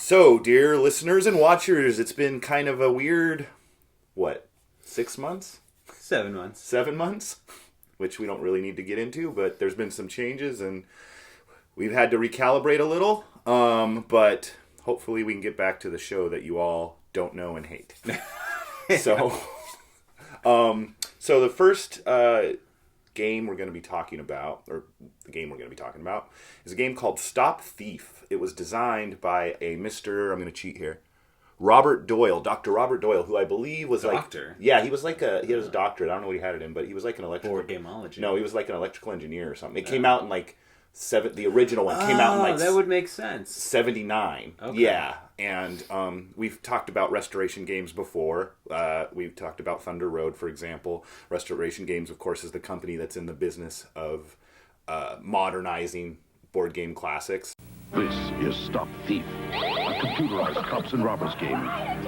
So, dear listeners and watchers, it's been kind of a weird, 6 months? 7 months. 7 months? Which we don't really need to get into, but there's been some changes and we've had to recalibrate a little. But hopefully we can get back to the show that you all don't know and hate. So the first game we're going to be talking about, is a game called Stop Thief. It was designed by a Mr. I'm going to cheat here. Robert Doyle, Dr. Robert Doyle, who I believe was Doctor. he was he was a doctorate. I don't know what he had it in, but he was like an electrical... Board gameology. No, he was like an electrical engineer or something. It came out in the original one came out in that would make sense. 79. Okay. Yeah, and we've talked about restoration games before. We've talked about Thunder Road, for example. Restoration Games, of course, is the company that's in the business of modernizing board game classics. This is Stop Thief, a computerized cops and robbers game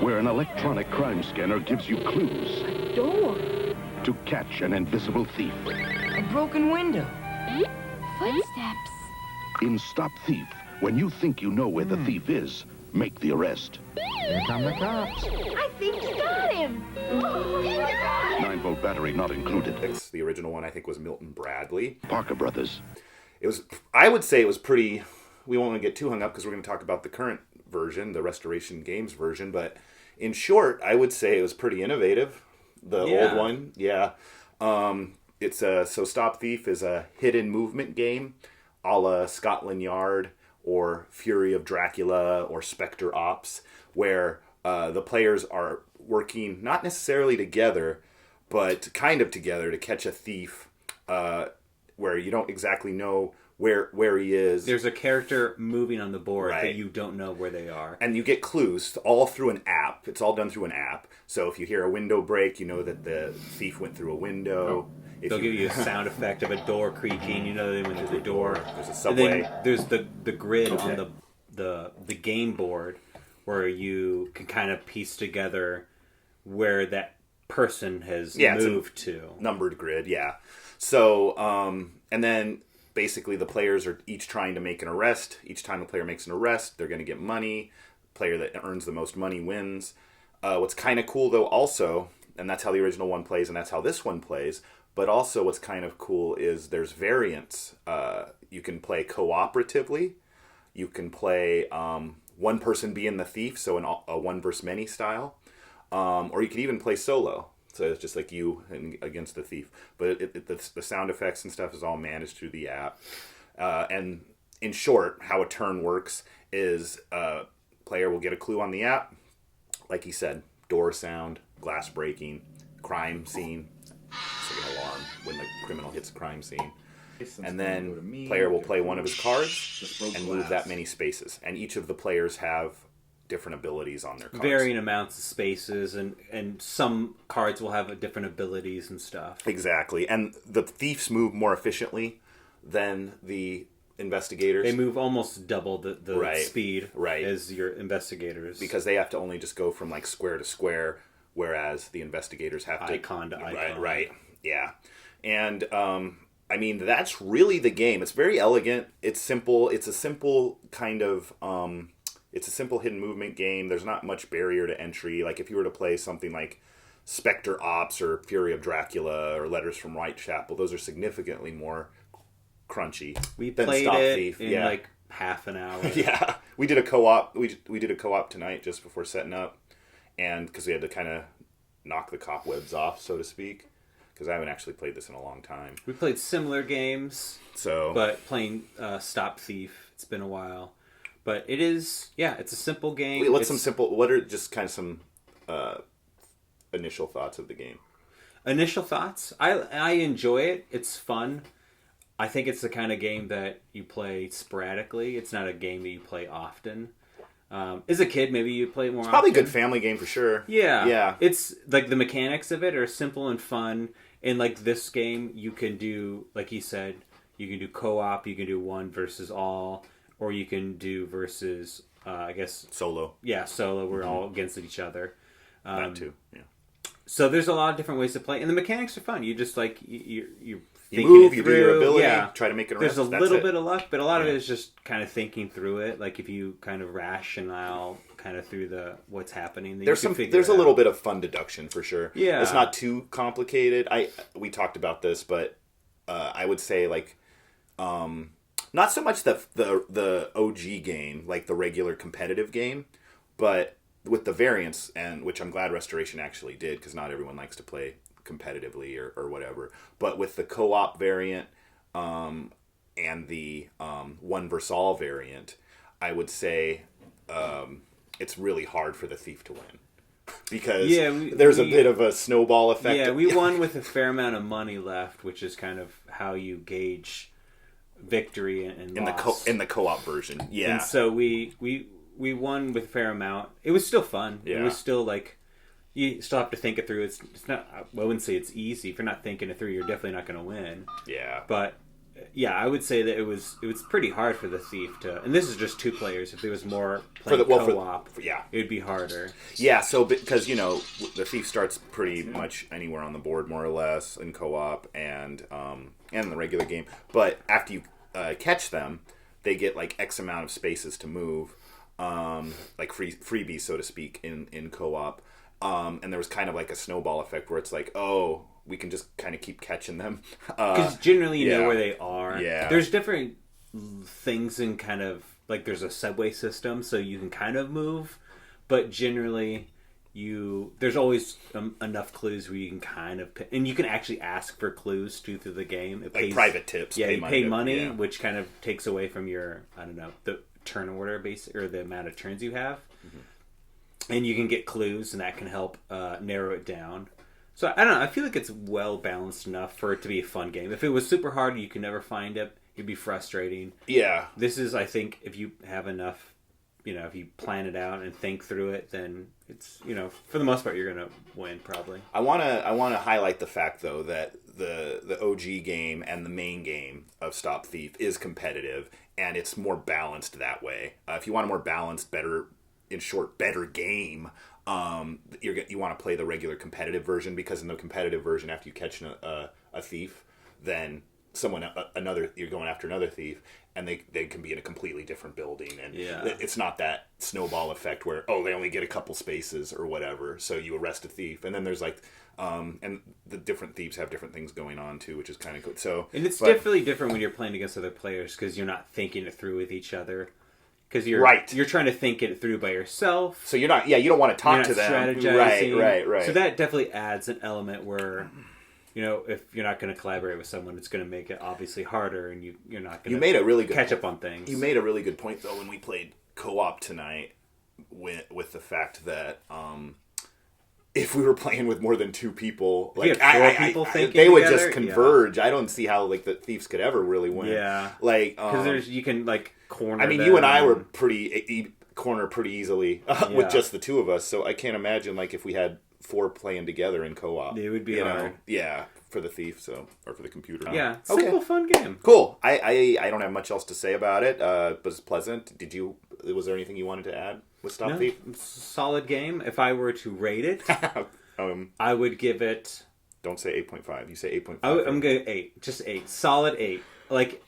where an electronic crime scanner gives you clues A door. to catch an invisible thief. A broken window. Footsteps. In Stop Thief, when you think you know where the thief is, make the arrest. Here come the cops. I think you got him. 9-volt battery not included. The original one, I think, was Milton Bradley. Parker Brothers. I would say it was pretty... We won't want to get too hung up because we're going to talk about the current version, the Restoration Games version. But in short, I would say it was pretty innovative. The old one, yeah. So Stop Thief is a hidden movement game, a la Scotland Yard or Fury of Dracula or Spectre Ops, where the players are working not necessarily together, but kind of together to catch a thief, where you don't exactly know where he is. There's a character moving on the board, Right. but you don't know where they are. And you get clues all through an app. It's all done through an app. So if you hear a window break, you know that the thief went through a window. If They'll give you a sound effect of a door creaking. You know they went through the door. There's a And subway. then there's the grid on the game board where you can kind of piece together where that person has moved to. Numbered grid, yeah. So, and then basically the players are each trying to make an arrest. Each time a player makes an arrest, they're going to get money. The player that earns the most money wins. What's kind of cool, though, also, and that's how the original one plays, and that's how this one plays, but also what's kind of cool is there's variants. You can play cooperatively. You can play one person being the thief, so a one versus many style. Or you can even play solo. So it's just like you against the thief. But the sound effects and stuff is all managed through the app. And in short, how a turn works is player will get a clue on the app. Like he said, door sound, glass breaking, crime scene. It's like an alarm when the criminal hits a crime scene. And then player will play one of his cards and move that many spaces. And each of the players have different abilities on their cards. Varying amounts of spaces, and some cards will have different abilities and stuff. Exactly. And the thieves move more efficiently than the investigators. They move almost double the speed Right. as your investigators. Because they have to only just go from like square to square, whereas the investigators have to... Icon to icon. Right, yeah. And, I mean, that's really the game. It's very elegant. It's simple. It's a simple kind of... It's a simple hidden movement game. There's not much barrier to entry. Like if you were to play something like Spectre Ops or Fury of Dracula or Letters from Whitechapel, those are significantly more crunchy. We than played Stop it Thief. in like half an hour. Yeah, we did a co-op. We did a co-op tonight just before setting up, and because we had to kind of knock the cobwebs off, so to speak. Because I haven't actually played this in a long time. We played similar games, So, but playing Stop Thief, it's been a while. But it is, it's a simple game. what are just kind of some initial thoughts of the game? Initial thoughts? I enjoy it. It's fun. I think it's the kind of game that you play sporadically. It's not a game that you play often. As a kid, maybe you play it more often. Probably a good family game for sure. Yeah. It's like the mechanics of it are simple and fun. And like this game, you can do, like he said, you can do co-op, you can do one versus all, or you can do versus, I guess... Solo. Yeah, solo. We're all against each other. That too, yeah. So there's a lot of different ways to play. And the mechanics are fun. You just like, you're You thinking move, it you do your through. ability, Yeah. try to make an There's arrest. a That's little it. bit of luck, but a lot of Yeah. it is just kind of thinking through it. Like if you kind of rationale kind of through what's happening, then There's you can figure there's it a little out. bit of fun deduction for sure. Yeah. It's not too complicated. We talked about this, but I would say like not so much the OG game, like the regular competitive game, but with the variants, and which I'm glad Restoration actually did, because not everyone likes to play competitively or whatever. But with the co-op variant and the one versus all variant, I would say it's really hard for the thief to win. Because there's a bit of a snowball effect. Yeah, we won with a fair amount of money left, which is kind of how you gauge victory and loss. in the co-op version. Yeah. And so we won with a fair amount. It was still fun. Yeah. It was still like you still have to think it through. It's not. I wouldn't say it's easy. If you're not thinking it through, you're definitely not going to win. Yeah. But yeah, I would say that it was pretty hard for the thief to. And this is just 2 players. If there was more playing co-op, yeah, it would be harder. Yeah. So because the thief starts pretty much anywhere on the board, more or less, in co-op and in the regular game. But after you catch them, they get like X amount of spaces to move, like freebies, so to speak, in co-op. And there was kind of like a snowball effect where it's like, oh, we can just kind of keep catching them. Because generally you know where they are. Yeah. There's different things in kind of, like there's a subway system, so you can kind of move. But generally, there's always enough clues where you can kind of... And you can actually ask for clues through the game. It like private tips. Yeah, you pay money, yeah. which kind of takes away from your, I don't know, the turn order base or the amount of turns you have. Mm-hmm. And you can get clues, and that can help narrow it down. So, I don't know, I feel like it's well balanced enough for it to be a fun game. If it was super hard, you could never find it, it'd be frustrating. Yeah. This is, I think, if you have enough, if you plan it out and think through it, then it's, for the most part, you're going to win, probably. I want to highlight the fact, though, that the OG game and the main game of Stop Thief is competitive, and it's more balanced that way. If you want a more balanced, better game, you want to play the regular competitive version, because in the competitive version, after you catch a thief, then you're going after another thief, and they can be in a completely different building, and it's not that snowball effect where they only get a couple spaces or whatever, so you arrest a thief, and then there's like and the different thieves have different things going on too, which is kind of cool. So it's definitely different when you're playing against other players, because you're not thinking it through with each other. Because you're trying to think it through by yourself. So you don't want to talk to them. Strategizing. Right. So that definitely adds an element where, if you're not going to collaborate with someone, it's going to make it obviously harder, and you're not going to catch up on things. You made a really good point, though, when we played co-op tonight with the fact that if we were playing with more than 2 people, like they would just converge. Yeah. I don't see how like the thieves could ever really win. Yeah, like because you can like corner. I mean, you and I were corner pretty easily with just the 2 of us. So I can't imagine like if we had 4 playing together in co-op. It would be hard. Yeah, for the thief, or for the computer. Yeah, simple, fun game. Cool. I don't have much else to say about it, but it's pleasant. Was there anything you wanted to add with Stop Thief? Solid game. If I were to rate it, I would give it... Don't say 8.5. You say 8.5. I'm going to 8. Just 8. Solid 8. Like,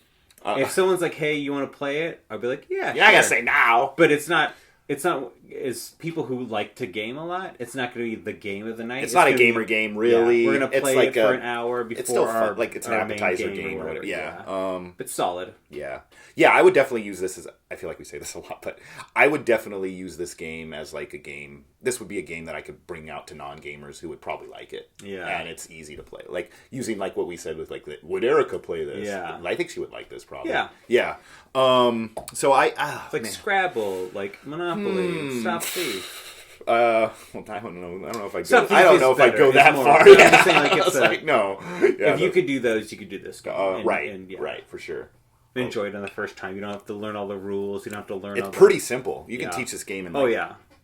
if someone's like, hey, you want to play it? I'd be like, yeah, You're not going to say now. But it's not... As people who like to game a lot, it's not going to be the game of the night. It's not a gamer game, really. Yeah, we're going to play it for an hour before it's still fun, our like it's an appetizer game or whatever. Yeah. But solid. Yeah. Yeah, I would definitely use this as... I feel like we say this a lot, but I would definitely use this game as like a game... This would be a game that I could bring out to non-gamers who would probably like it. Yeah. And it's easy to play. Like, using like what we said with like, would Erica play this? Yeah. I think she would like this probably. Yeah. Yeah. So I... it's like Scrabble, like Monopoly, Stop Thief. Well, I don't know. I don't know if I go. I don't know if I go that far. Yeah. I'm just saying, like, it's like no. Yeah, if you could do those, you could do this game. Right, for sure. Enjoy it on the first time. You don't have to learn all the rules. You don't have to learn. It's pretty simple. You can teach this game in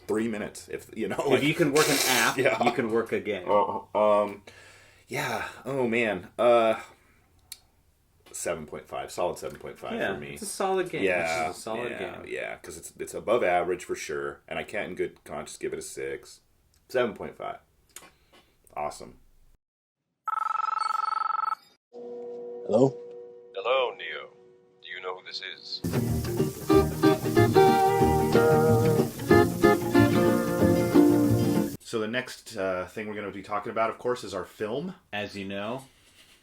3 minutes if you know. If you can work an app, you can work a game. Yeah. Oh man. 7.5. Solid 7.5 for me. It's a solid game. Yeah. It's a solid game. Yeah, because it's above average for sure, and I can't in good conscience give it a 6. 7.5. Awesome. Hello? Hello, Neo. Do you know who this is? So the next thing we're going to be talking about, of course, is our film. As you know,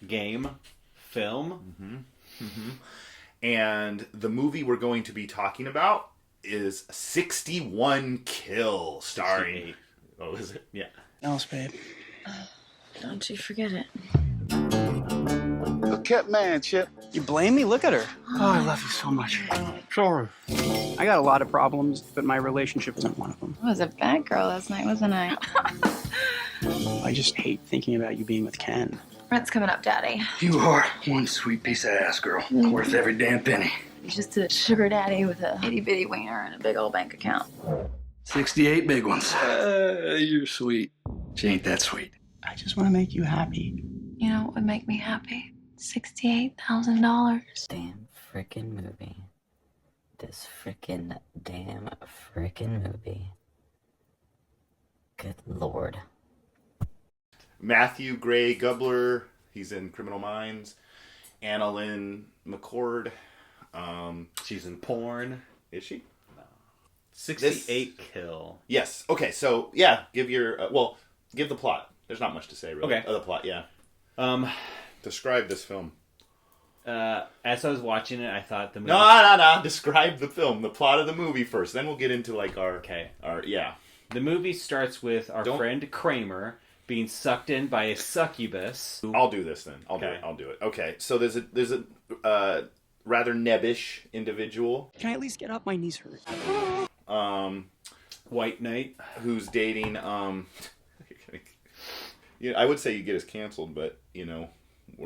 game, film. And the movie we're going to be talking about is 61 Kill, starring... 68. Oh, is it? Yeah. Alice, babe. Don't you forget it. A kept man, Chip. You blame me? Look at her. Oh, I love you so much. Sorry. I got a lot of problems, but my relationship isn't one of them. I was a bad girl last night, wasn't I? I just hate thinking about you being with Ken. Rent's coming up, Daddy. You are one sweet piece of ass, girl. Worth every damn penny. He's just a sugar daddy with a itty-bitty wiener and a big old bank account. 68 big ones. You're sweet. She ain't that sweet. I just want to make you happy. You know what would make me happy? $68,000. Damn frickin' movie. This frickin' damn frickin' movie. Good lord. Matthew Gray Gubler, he's in Criminal Minds. Anna Lynn McCord, She's in porn. is she? 68 Kill. Yes. Okay, so, yeah, give your... give the plot. There's not much to say, really. Okay. The plot, yeah. Um, Describe this film. as I was watching it, I thought the movie... No. Describe the film, the plot of the movie first. Then we'll get into, like, our... Okay. Yeah. The movie starts with our friend Kramer being sucked in by a succubus. I'll do this then. I'll Okay. do it. Okay, so there's a rather nebbish individual Can I at least get up? My knees hurt. White Knight. who's dating I would say you get us canceled, but we're not.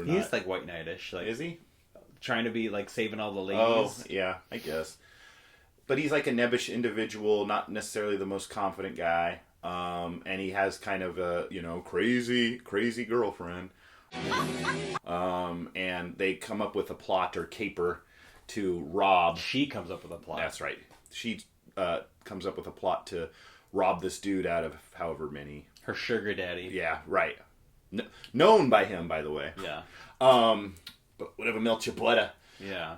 He's like White Knight-ish. Like, Is he? trying to be like saving all the ladies. Oh, yeah, I guess. But he's like a nebbish individual, not necessarily the most confident guy. And he has kind of a, crazy girlfriend. And they come up with a plot or caper to rob. She comes up with a plot. That's right. She comes up with a plot to rob this dude out of however many. Her sugar daddy. Yeah, right. Known by him, by the way. Yeah. But whatever melts your butter. Yeah.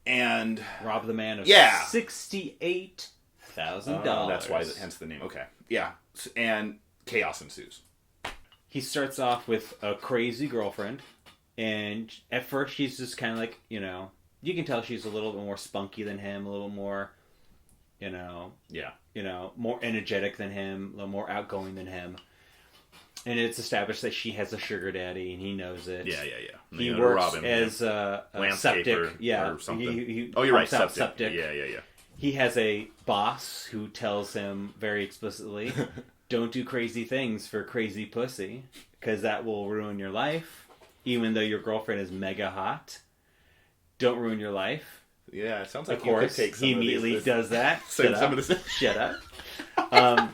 And Rob the man of $68,000. that's why, hence the name. Okay. Yeah. And chaos ensues. He starts off with a crazy girlfriend, and at first she's just kind of like, you can tell she's a little bit more spunky than him, a little more, Yeah. more energetic than him, a little more outgoing than him. And it's established that she has a sugar daddy, and he knows it. Yeah. He works as a septic. Yeah. Or something. He You're right. pumps out Septic. Yeah. He has a boss who tells him very explicitly, don't do crazy things for crazy pussy, because that will ruin your life, even though your girlfriend is mega hot. Don't ruin your life. Yeah, it sounds like Of you course, could take some he of immediately these, does that. some of this. Shut up.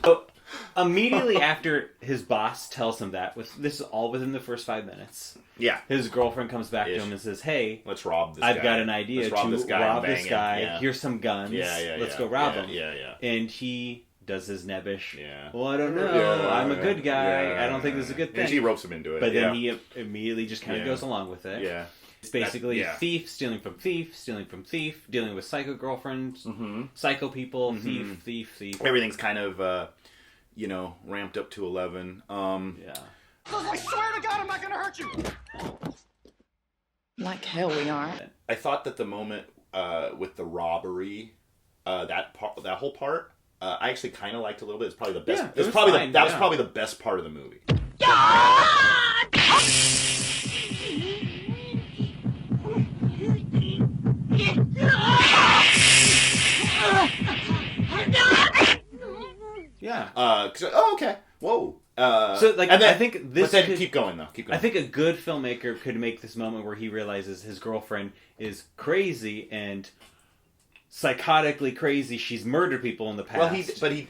But immediately after his boss tells him that, this is all within the first 5 minutes. Yeah. His girlfriend comes back to him and says, "Hey, let's rob this guy. I've got an idea to rob this guy. Yeah. Here's some guns. Let's go rob him." Yeah. And he does his nebbish. Yeah. Well, I don't know. I'm a good guy. I don't think this is a good thing. And she ropes him into it. But then he immediately just kind of goes along with it. Yeah. It's basically thief, stealing from thief, dealing with psycho girlfriends, psycho people, thief. Everything's kind of, ramped up to 11. Yeah. I swear to God, I'm not going to hurt you. Like hell we are. I thought that the moment with the robbery, that whole part, I actually kind of liked a little bit. It's probably the best. Yeah, That was probably the best part of the movie. Yeah. Okay. Whoa. I think this. But then keep going though. Keep going. I think a good filmmaker could make this moment where he realizes his girlfriend is crazy and psychotically crazy. She's murdered people in the past. Well, he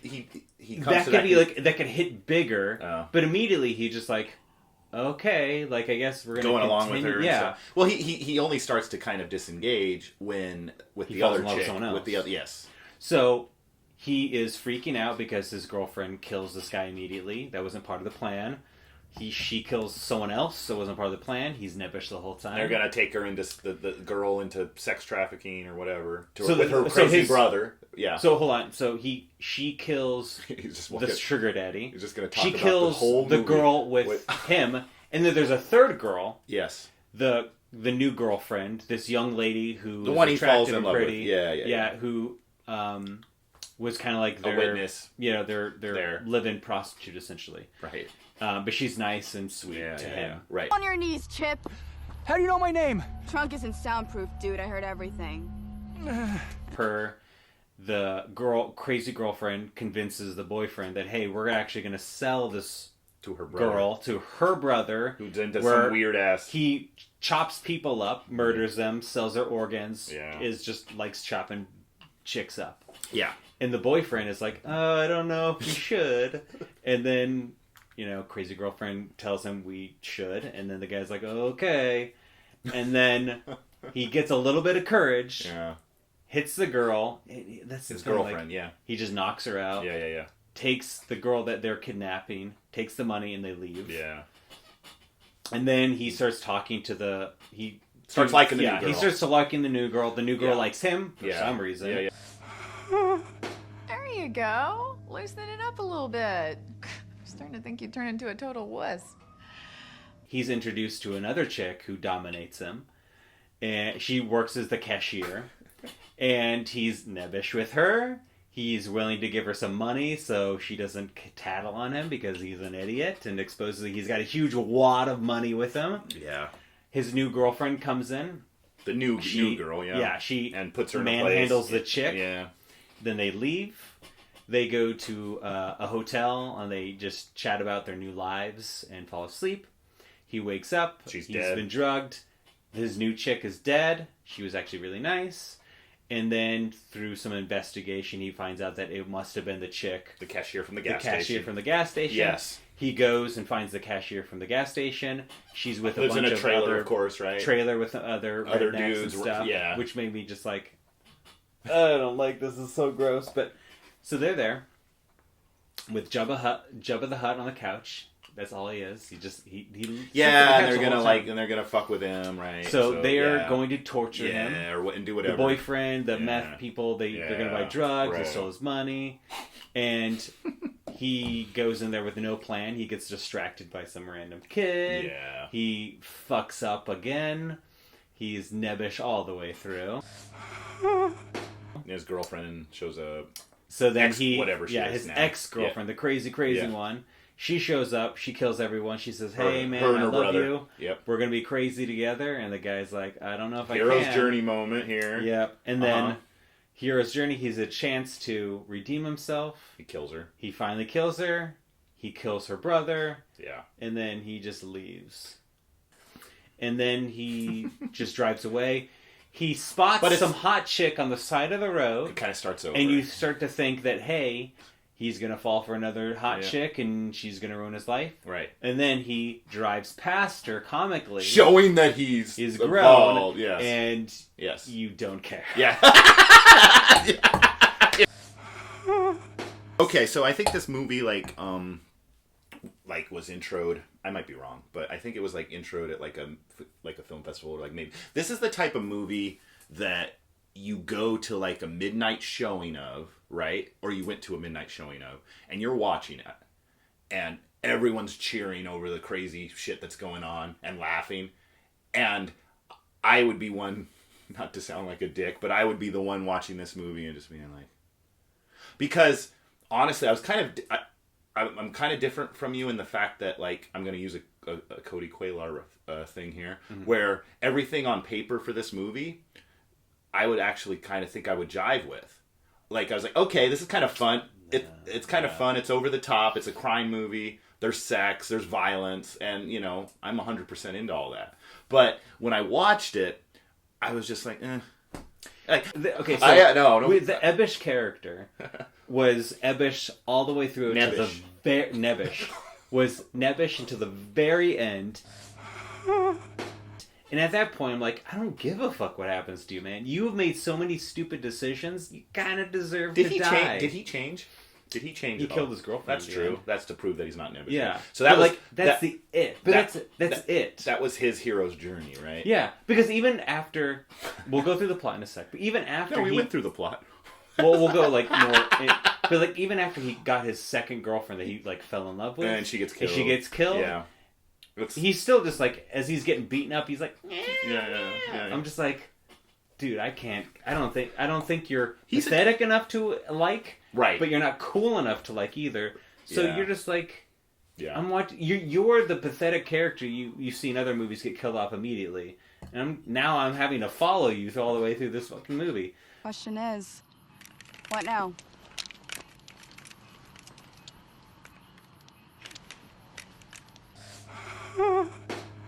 comes that to could be like that could hit bigger. Oh. But immediately he just like, okay, like I guess we're gonna going continue. along with her. Yeah. And stuff. Well, he only starts to kind of disengage with He the falls other in love with chick. someone else. With the other, yes. So he is freaking out because his girlfriend kills this guy immediately. That wasn't part of the plan. She kills someone else, so it wasn't part of the plan. He's nebbish the whole time. They're gonna take her into the girl into sex trafficking or whatever So with her crazy brother. Yeah. So hold on. So she kills the sugar daddy. He's just gonna talk she about kills the whole movie girl with him, and then there's a third girl. Yes. The new girlfriend, this young lady who the one he falls in and love pretty, with. Yeah. Who was kind of like their a witness. Their live-in prostitute essentially. Right. But she's nice and sweet to him. Yeah. Right. On your knees, Chip. How do you know my name? Trunk isn't soundproof, dude. I heard everything. The crazy girlfriend convinces the boyfriend that, hey, we're actually going to sell this to her brother. to her brother, who's into some weird ass. He chops people up, murders them, sells their organs. Yeah. Likes chopping chicks up. Yeah. And the boyfriend is like, oh, I don't know if we should. And then, crazy girlfriend tells him we should. And then the guy's like, okay. And then he gets a little bit of courage. Yeah. Hits the girl. That's his girlfriend, yeah. He just knocks her out. Yeah. Takes the girl that they're kidnapping, takes the money, and they leave. Yeah. And then he starts talking to starts liking the new girl. He starts liking the new girl. The new girl likes him for some reason. Yeah. There you go. Loosen it up a little bit. I'm starting to think you turn into a total wuss. He's introduced to another chick who dominates him. And she works as the cashier. And he's nebbish with her. He's willing to give her some money so she doesn't tattle on him because he's an idiot and exposes he's got a huge wad of money with him. Yeah. His new girlfriend comes in. The new girl, yeah. Yeah, she and puts her in a place. Manhandles the chick. Yeah. Then they leave. They go to a hotel and they just chat about their new lives and fall asleep. He wakes up. He's dead. Been drugged. His new chick is dead. She was actually really nice. And then through some investigation, he finds out that it must have been the chick. The cashier from the gas station. From the gas station. Yes. He goes and finds the cashier from the gas station. She's with Lives a bunch in a trailer, of course, right? Trailer with other dudes and stuff. Yeah. Which made me just like, I don't like this. Is so gross. But so they're there with Jabba the Hutt on the couch. That's all he is. He yeah, and they're gonna fuck with him, right? So they are going to torture him, and do whatever. The boyfriend, the meth people, they're gonna buy drugs, they steal his money, and he goes in there with no plan. He gets distracted by some random kid. Yeah, he fucks up again. He's nebbish all the way through. His girlfriend shows up. So then his ex-girlfriend, the crazy one. She shows up. She kills everyone. She says, "Hey, man, I love you. Yep. We're going to be crazy together." And the guy's like, "I don't know if I can." Hero's journey moment here. Yep. And then Hero's journey, he's a chance to redeem himself. He kills her. He finally kills her. He kills her brother. Yeah. And then he just leaves. And then he just drives away. He spots some hot chick on the side of the road. It kind of starts over. And you start to think that, hey, he's going to fall for another hot chick and she's going to ruin his life. Right. And then he drives past her comically. Showing that he's grown. Yes. And yes. You don't care. Yeah. Okay, so I think this movie, was introed. I might be wrong, but I think it was introed at a film festival, or maybe this is the type of movie that you go to a midnight showing of, right? Or you went to a midnight showing of, and you're watching it, and everyone's cheering over the crazy shit that's going on and laughing, and I would be one, not to sound like a dick, but I would be the one watching this movie and just being like, because honestly, I was I'm kind of different from you in the fact that, I'm going to use a Cody Quaylar thing here, where everything on paper for this movie, I would actually kind of think I would jive with. I was like, okay, this is kind of fun. It's kind of fun. It's over the top. It's a crime movie. There's sex. There's violence. And, I'm 100% into all that. But when I watched it, I was just like, eh. Okay, so with the Ebbish character was Ebbish all the way through to Nebbish was Nebbish until the very end. And at that point, I'm like, I don't give a fuck what happens to you, man. You have made so many stupid decisions. You kind of deserve to die. Did he change? Did he change? He killed his girlfriend. That's true. That's to prove that he's not Nebuchadnezzar. Yeah. So that was that's the it. But that's it. That was his hero's journey, right? Yeah, because even after, we'll go through the plot in a sec. But even after we went through the plot. Well, we'll go like more. But like even after he got his second girlfriend that he like fell in love with, and she gets killed. Yeah. He's still just like, as he's getting beaten up, he's like, yeah. I'm just like, dude, I can't. I don't think you're pathetic enough to like, right? But you're not cool enough to like either. So you're just like, yeah. I'm watching. You're the pathetic character you see in other movies get killed off immediately, and I'm having to follow you all the way through this fucking movie. Question is, what now?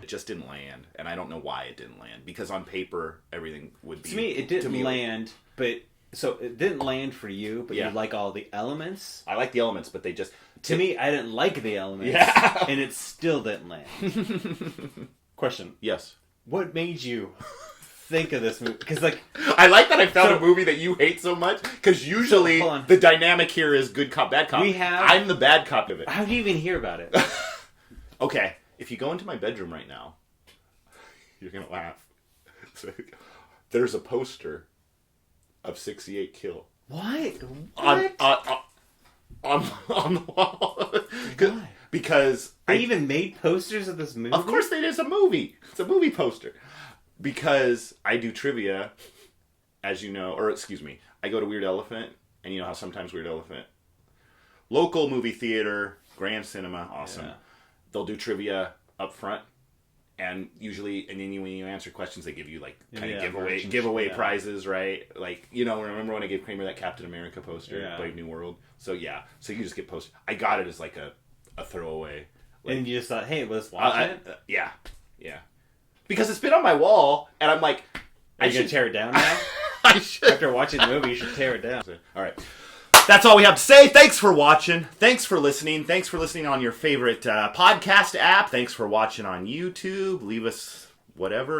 It just didn't land, and I don't know why it didn't land. Because on paper, everything would be. To me, it didn't land, but so it didn't land for you. But you like all the elements. I like the elements, but they just. To me, I didn't like the elements, and it still didn't land. Question: Yes. What made you think of this movie? Because like, I like that I found a movie that you hate so much. Because usually the dynamic here is good cop, bad cop. I'm the bad cop of it. How do you even hear about it? Okay. If you go into my bedroom right now, you're going to laugh. There's a poster of 68 Kill. What? On the wall. Why? Because they even made posters of this movie? Of course they did. It's a movie. It's a movie poster. Because I do trivia, as you know, or excuse me, I go to Weird Elephant, and you know how sometimes Weird Elephant, local movie theater, Grand Cinema, awesome. Yeah. They'll do trivia up front, and usually, and then when you answer questions, they give you like kind of giveaway prizes, right? Like, you know, remember when I gave Kramer that Captain America poster, Brave New World? So yeah, so you just get posted. I got it as like a throwaway. Like, and you just thought, hey, let's watch it? Yeah. Because it's been on my wall, and I'm like, Are you going to tear it down now? I should. After watching the movie, you should tear it down. All right. That's all we have to say. Thanks for watching. Thanks for listening. Thanks for listening on your favorite podcast app. Thanks for watching on YouTube. Leave us whatever.